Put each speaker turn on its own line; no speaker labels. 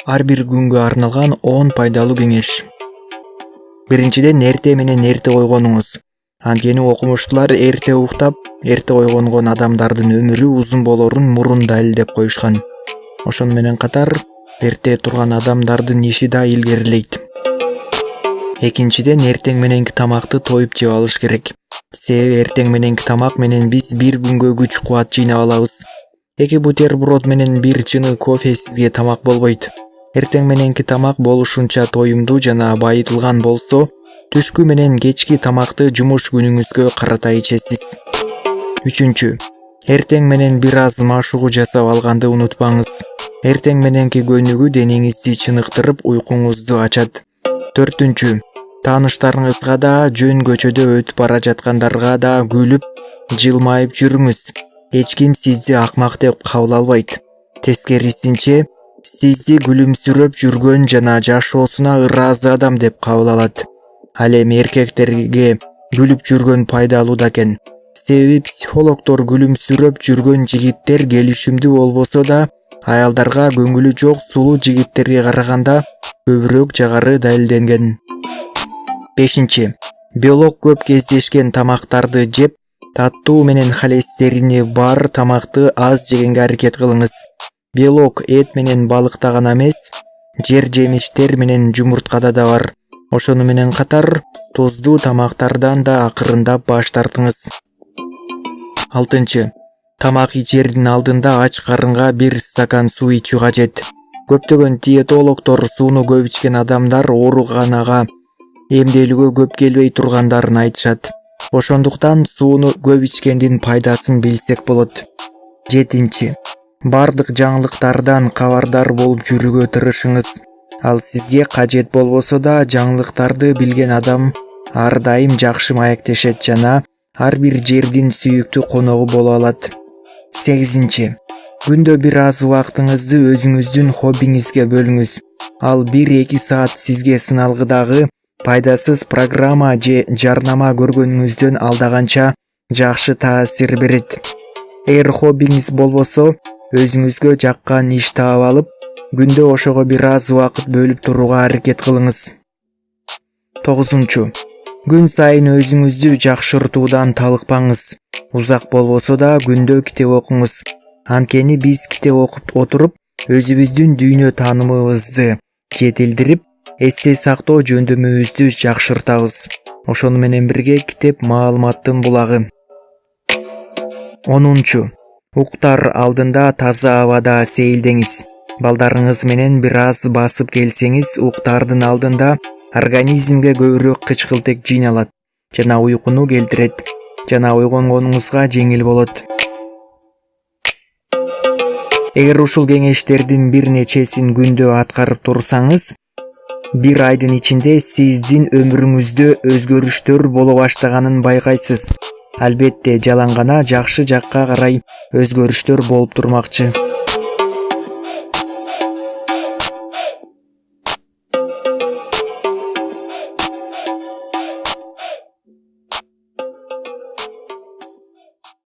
Ар бир күнгө арналган 10 пайдалуу кеңеш. Биринчиден, эрте менен эрте койгонуңуз. Анткени окумуштуулар эрте уктап, эрте койгонгон адамдардын өмүрү узун болорун мурун далилдеп коюшкан. Ошону менен катар, эрте турган адамдардын иши да илгерилейт. Экинчиден, эртең мененки тамакты тоюп жеп алыш керек. Себеби эртең мененки тамак менен биз бир күнгө күч кубат жыйнап алабыз. 2 бутерброд менен 1 чыны кофе сизге тамак болбойт. Эртең мененки тамак болушунча тоюмдуу жана байытылган болсо, түшкү менен кечки тамакты жумуш күнүңүзгө карата ичесиз. 3. Эртең менен бир аз машыгуу жасап алганды унутпаңыз. Эртең мененки көнүгүү денеңизди чыныктырып, уйкуңузду ачат. 4. Тааныштарыңызга да, жөн көчөдө өтүп бара жаткандарга да күлүп, жылмайып жүрүңүз. Эч ким сизди акмак деп кабыл албайт. Тескерисинче, сизди күлүмсүрөп жүргөн жана жашоосуна ыраазы адам деп кабыл алат. Ал эми эркектерге күлүп жүргөн пайдалуу да экен. Себеби психологдор күлүмсүрөп жүргөн жигиттер келишимдүү болбосо да, аялдарга көңүлү жок сулуу жигиттерге караганда көбүрөөк жагары далилденген. 5. Белок көп кездешкен тамактарды жеп, таттуу менен холестерини бар тамакты аз жегенге аракет кылыңыз. Белок эт менен балыкта гана эмес, жер жемиштер менен жумурткада да бар. Ошону менен катар, туздуу тамактардан да акырындап баш тартыңыз. 6. Тамак ичердин алдында ач карынга 1 стакан суу ичүү кажет. Көптөгөн диетологдор сууну көп ичкен адамдар ооруканага эмделүүгө көп келбей тургандарын айтышат. Ошондуктан сууну көп ичкендин пайдасын билсек болот. 7. Бардык жаңылыктардан кабардар болуп жүрүүгө тырышыңыз. Ал сизге кажет болбосо да, жаңылыктарды билген адам ар дайым жакшы маектешет жана ар бир жердин сүйүктүү коногу боло алат. 8. Күндө бир аз убактыңызды өзүңүздүн хоббиңизге бөлүңүз. Ал 1-2 саат сизге сыналгыдагы пайдасыз программа же жарнама көргөнүңүздөн алдаганча жакшы таасир берет. Эгер хоббиңиз болбосо, өзүңүзгө жаккан иш таап алып, күндө ошого бир аз убакыт бөлүп турууга аракет кылыңыз. 9. Күн сайын өзүңүздү жакшыртуудан талыкпаңыз. Узак болбосо да күндө китеп окуңуз. Анткени биз китеп окуп отуруп, өзүбүздүн дүйнө таанымыбызды жетилдирип, эсте сактоо жөндөмүбүздү жакшыртабыз. Ошону менен бирге китеп маалыматтын булагы. 10. Уктар алдында таза абада сейилдеңиз. Балдарыңыз менен бир аз басып келсеңиз, уктардын алдында организмге көбүрөөк кычкылтек жыйналат жана уйкуну келтирет, жана ойгонгонуңузга жеңил болот. Эгер ушул кеңештердин бир нечесин күндө аткарып турсаңыз, 1 айдын ичинде сиздин өмүрүңүздө өзгөрүштөр боло баштаганын байкайсыз. Албетте, жалаң гана жакшы жакка карай өзгөрүштөр болуп турмакчы.